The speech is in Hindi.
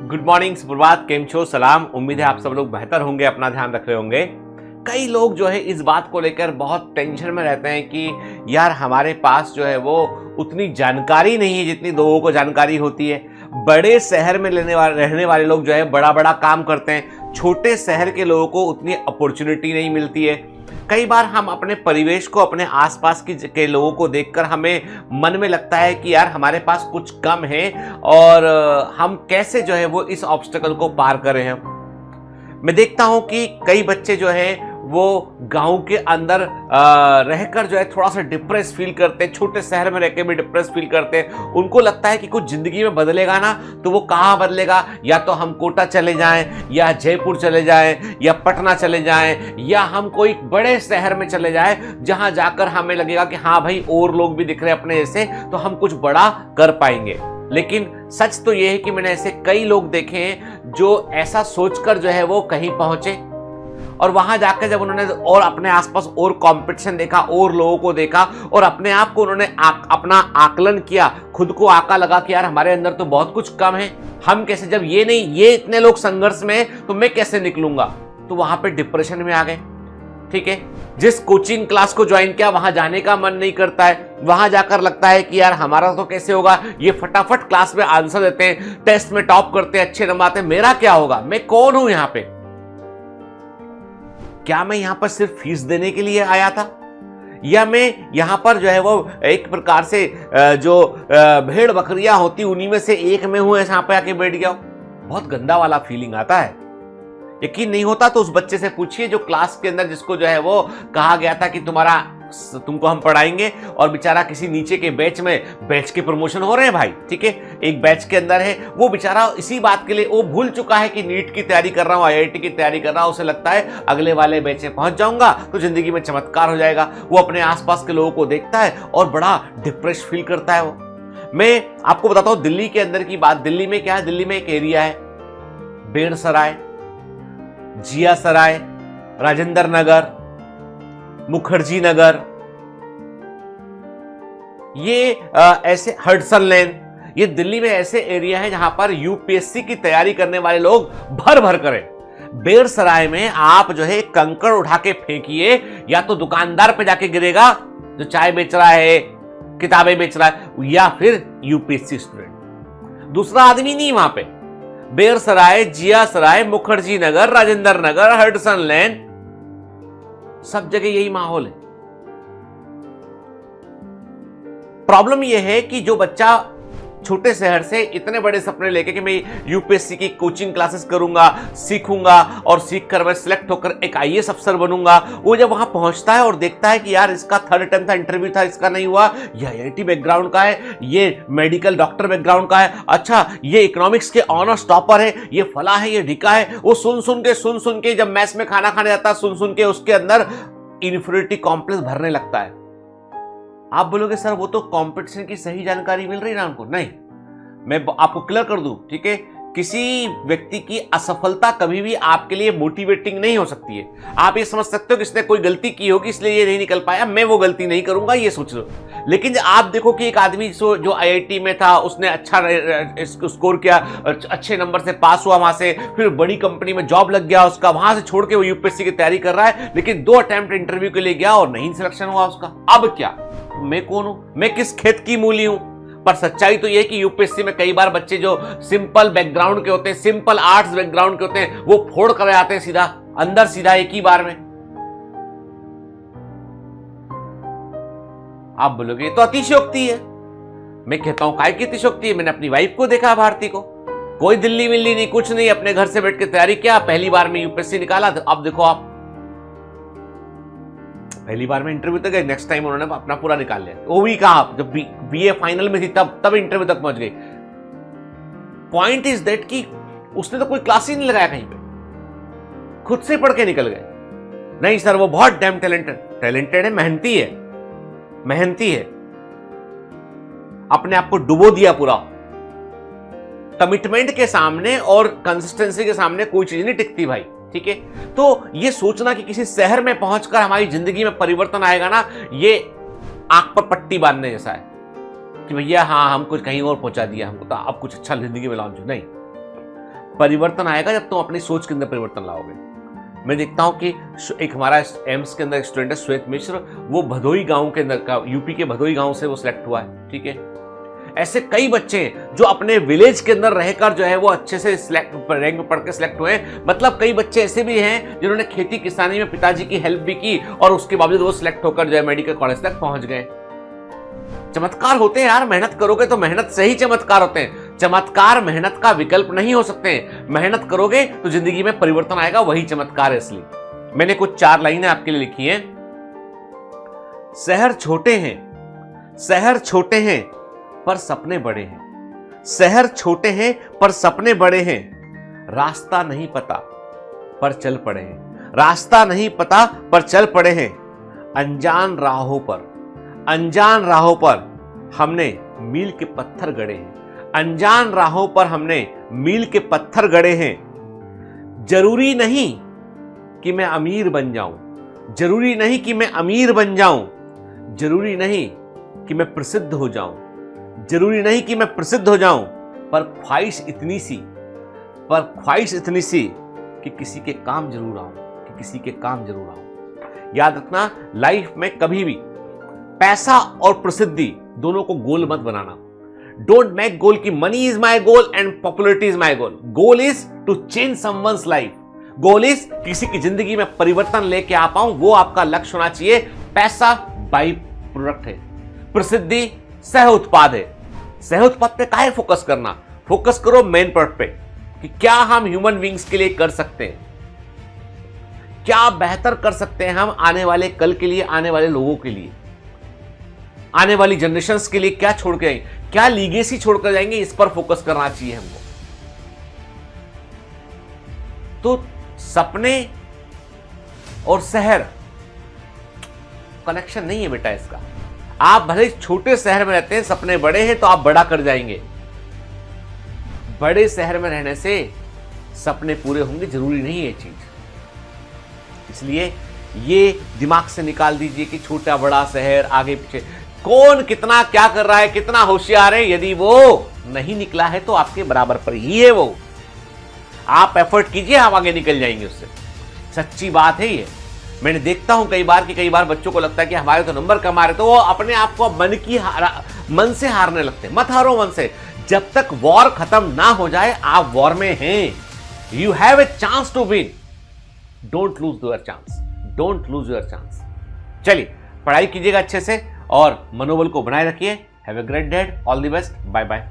गुड मॉर्निंग, सुप्रभात, केम छो, सलाम। उम्मीद है आप सब लोग बेहतर होंगे, अपना ध्यान रख रहे होंगे। कई लोग जो है इस बात को लेकर बहुत टेंशन में रहते हैं कि यार हमारे पास जो है वो उतनी जानकारी नहीं है जितनी लोगों को जानकारी होती है। बड़े शहर में रहने वाले लोग जो है बड़ा बड़ा काम करते हैं, छोटे शहर के लोगों को उतनी अपॉर्चुनिटी नहीं मिलती है। कई बार हम अपने परिवेश को, अपने आसपास के लोगों को देखकर हमें मन में लगता है कि यार हमारे पास कुछ कम है और हम कैसे जो है वो इस ऑब्स्टेकल को पार करें हैं। मैं देखता हूं कि कई बच्चे जो है वो गांव के अंदर रहकर जो है थोड़ा सा डिप्रेस फील करते हैं, छोटे शहर में रहकर भी डिप्रेस फील करते हैं। उनको लगता है कि कुछ जिंदगी में बदलेगा ना, तो वो कहाँ बदलेगा? या तो हम कोटा चले जाएं, या जयपुर चले जाएं, या पटना चले जाएं, या हम कोई बड़े शहर में चले जाएं जहां जाकर हमें लगेगा कि हाँ भाई और लोग भी दिख रहे हैं अपने जैसे, तो हम कुछ बड़ा कर पाएंगे। लेकिन सच तो ये है कि मैंने ऐसे कई लोग देखे हैं जो ऐसा सोचकर जो है वो कहीं पहुंचे और वहां जाकर जब उन्होंने और अपने आसपास और कंपटीशन देखा और लोगों को देखा और अपने आप को उन्होंने अपना आकलन किया, खुद को आका लगा कि यार हमारे अंदर तो बहुत कुछ कम है, हम कैसे, जब ये इतने लोग संघर्ष में हैं तो मैं कैसे निकलूंगा, तो वहां पे डिप्रेशन में आ गए। ठीक है, जिस कोचिंग क्लास को ज्वाइन किया वहां जाने का मन नहीं करता है, वहां जाकर लगता है कि यार हमारा तो कैसे होगा, ये फटाफट क्लास में आंसर देते हैं, टेस्ट में टॉप करते हैं, अच्छे नंबर आते हैं, मेरा क्या होगा, मैं कौन हूं यहाँ पे? क्या मैं यहां पर सिर्फ फीस देने के लिए आया था, या मैं यहां पर जो है वो एक प्रकार से जो भेड़ बकरियां होती उन्हीं में से एक में हूं, ऐसा यहां पे आके बैठ गया हूं? बहुत गंदा वाला फीलिंग आता है। यकीन नहीं होता तो उस बच्चे से पूछिए जो क्लास के अंदर, जिसको जो है वो कहा गया था कि तुमको हम पढ़ाएंगे, और बेचारा किसी नीचे के बैच के प्रमोशन हो रहे हैं भाई। ठीक है, एक बैच के अंदर है, वो बेचारा इसी बात के लिए वो भूल चुका है कि नीट की तैयारी कर रहा हूं, आईआईटी की तैयारी कर रहा हूं, उसे लगता है अगले वाले बैच में पहुंच जाऊंगा तो जिंदगी में चमत्कार हो जाएगा। वो अपने आसपास के लोगों को देखता है और बड़ा डिप्रेस फील करता है। वो मैं आपको बताता हूं दिल्ली के अंदर की बात। दिल्ली में क्या है, दिल्ली में एक एरिया है बेड़सराय, जिया सराय, राजेंद्र नगर, मुखर्जी नगर, ये ऐसे हडसन लेन, ये दिल्ली में ऐसे एरिया है जहां पर यूपीएससी की तैयारी करने वाले लोग भर भर करें। बेड़सराय में आप जो है कंकड़ उठा के फेंकिए, या तो दुकानदार पे जाके गिरेगा जो चाय बेच रहा है, किताबें बेच रहा है, या फिर यूपीएससी स्टूडेंट। दूसरा आदमी नहीं वहां पे। बेड़सराय, जिया सराय, मुखर्जी नगर, राजेंद्र नगर, हडसन लेन, सब जगह यही माहौल है। प्रॉब्लम यह है कि जो बच्चा छोटे शहर से इतने बड़े सपने लेके कि मैं यूपीएससी की कोचिंग क्लासेस करूंगा, सीखूंगा और सीखकर मैं सिलेक्ट होकर एक आईएएस अफसर बनूंगा, वो जब वहां पहुंचता है और देखता है कि यार इसका थर्ड अटेम्प्ट था, इंटरव्यू था, इसका नहीं हुआ, ये आईआईटी बैकग्राउंड का है, ये मेडिकल डॉक्टर बैकग्राउंड का है, अच्छा ये इकोनॉमिक्स के ऑनर्स टॉपर है, ये फला है, ये ढिका है, वो सुन सुन के जब मैस में खाना खाने जाता है, सुन के उसके अंदर इन्फीरियरिटी कॉम्प्लेक्स भरने लगता है। आप बोलोगे सर वो तो कंपटीशन की सही जानकारी मिल रही है ना उनको। नहीं, मैं आपको क्लियर कर दूं, ठीक है, किसी व्यक्ति की असफलता कभी भी आपके लिए मोटिवेटिंग नहीं हो सकती है। आप ये समझ सकते हो कि इसने कोई गलती की होगी इसलिए ये नहीं निकल पाया, मैं वो गलती नहीं करूंगा, ये सोच लो। लेकिन आप देखो कि एक आदमी जो आईआईटी में था, उसने अच्छा स्कोर किया, अच्छे नंबर से पास हुआ, वहां से फिर बड़ी कंपनी में जॉब लग गया उसका, वहां से छोड़ के वो यूपीएससी की तैयारी कर रहा है, लेकिन 2 अटेम्प्ट इंटरव्यू के लिए गया और नहीं सिलेक्शन हुआ उसका। अब क्या, मैं कौन हूं, मैं किस खेत की मूली हूं? पर सच्चाई तो यह कि यूपीएससी में कई बार बच्चे जो सिंपल बैकग्राउंड के होते हैं, सिंपल आर्ट्स बैकग्राउंड के होते हैं, वो फोड़ कर आते हैं सीधा अंदर, सीधा एक ही बार में। आप बोलोगे तो अतिशयोक्ति है। मैं कहता हूं काय की अतिशयोक्ति है? मैंने अपनी वाइफ को देखा, भारती को, कोई दिल्ली विल्ली नहीं, कुछ नहीं, अपने घर से बैठ के तैयारी किया, पहली बार में यूपीएससी निकाला। अब देखो आप, पहली बार में इंटरव्यू तक गए, नेक्स्ट टाइम उन्होंने अपना पूरा निकाल लिया। वो भी कहा जब बीए फाइनल में थी तब इंटरव्यू तक पहुंच गई। पॉइंट इज दैट कि उसने तो कोई क्लास ही नहीं लगाया कहीं पे, खुद से पढ़ के निकल गए। नहीं सर वो बहुत डैम टैलेंटेड है, मेहनती है, अपने आप को डुबो दिया पूरा। कमिटमेंट के सामने और कंसिस्टेंसी के सामने कोई चीज नहीं टिकती भाई। ठीक है, तो ये सोचना कि किसी शहर में पहुंचकर हमारी जिंदगी में परिवर्तन आएगा ना, ये आंख पर पट्टी बांधने जैसा है कि भैया हाँ हम कुछ कहीं और पहुंचा दिया, हमको तो अब कुछ अच्छा जिंदगी में लॉन्च नहीं। परिवर्तन आएगा जब तुम अपनी सोच के अंदर परिवर्तन लाओगे। मैं देखता हूं कि एक हमारा एम्स के अंदर एक स्टूडेंट है श्वेत मिश्र, वो भदोई गांव के अंदर का, यूपी के भदोई गांव से वो सिलेक्ट हुआ है, ठीक है। ऐसे कई बच्चे हैं जो अपने विलेज के अंदर रहकर जो है वो अच्छे से रैंक में पढ़ के सिलेक्ट हुए। मतलब कई बच्चे ऐसे भी हैं जिन्होंने खेती किसानी में पिताजी की हेल्प भी की और उसके बावजूद वो सिलेक्ट होकर जो है मेडिकल कॉलेज तक पहुंच गए। चमत्कार होते हैं यार, मेहनत करोगे तो मेहनत से ही चमत्कार होते हैं। चमत्कार मेहनत का विकल्प नहीं हो सकते। मेहनत करोगे तो जिंदगी में परिवर्तन आएगा, वही चमत्कार है। इसलिए मैंने कुछ 4 लाइनें आपके लिए लिखी हैं। शहर छोटे हैं, शहर छोटे हैं पर सपने बड़े हैं। शहर छोटे हैं पर सपने बड़े हैं। रास्ता नहीं पता पर चल पड़े हैं। रास्ता नहीं पता पर चल पड़े हैं। अनजान राहों पर, अनजान राहों पर हमने मील के पत्थर गड़े हैं। अनजान राहों पर हमने मील के पत्थर गड़े हैं। जरूरी नहीं कि मैं अमीर बन जाऊं, जरूरी नहीं कि मैं अमीर बन जाऊं, जरूरी नहीं कि मैं प्रसिद्ध हो जाऊं, जरूरी नहीं कि मैं प्रसिद्ध हो जाऊं, पर ख्वाहिश इतनी सी, पर ख्वाहिश इतनी सी कि किसी के काम जरूर आऊं, कि किसी के काम जरूर आऊं। याद रखना, लाइफ में कभी भी पैसा और प्रसिद्धि दोनों को गोल मत बनाना। डोंट मेक गोल की money is my goal and popularity is my goal. Goal is to change someone's life. Goal is किसी की जिंदगी में परिवर्तन लेके आ पाऊं, वो आपका लक्ष्य होना चाहिए। पैसा बाई प्रोडक्ट है, प्रसिद्धि सह उत्पाद है। सह उत्पाद पे काहे फोकस करना, फोकस करो मेन प्रोडक्ट पे कि क्या हम ह्यूमन बींग्स के लिए कर सकते हैं, क्या बेहतर कर सकते हैं हम आने वाले कल के लिए, आने वाले लोगों के लिए, आने वाली जनरेशंस के लिए क्या छोड़ के आएंगे, क्या लीगेसी छोड़कर जाएंगे, इस पर फोकस करना चाहिए हमको। तो सपने और शहर कनेक्शन नहीं है बेटा इसका। आप भले छोटे शहर में रहते हैं, सपने बड़े हैं तो आप बड़ा कर जाएंगे। बड़े शहर में रहने से सपने पूरे होंगे, जरूरी नहीं है चीज। इसलिए ये दिमाग से निकाल दीजिए कि छोटा बड़ा शहर, आगे पीछे कौन कितना क्या कर रहा है, कितना होशियार है, यदि वो नहीं निकला है तो आपके बराबर पर ही है वो। आप एफर्ट कीजिए, आप आगे निकल जाएंगे उससे। सच्ची बात है ये। मैंने देखता हूं कई बार बच्चों को लगता है कि हमारे तो नंबर कम आ रहे, तो वो अपने आप को मन से हारने लगते हैं। मत हारो मन से। जब तक वॉर खत्म ना हो जाए आप वॉर में हैं। You have a chance to win, don't lose your chance, don't lose your chance. चलिए पढ़ाई कीजिएगा अच्छे से और मनोबल को बनाए रखिए। Have a great day, all the best, bye bye.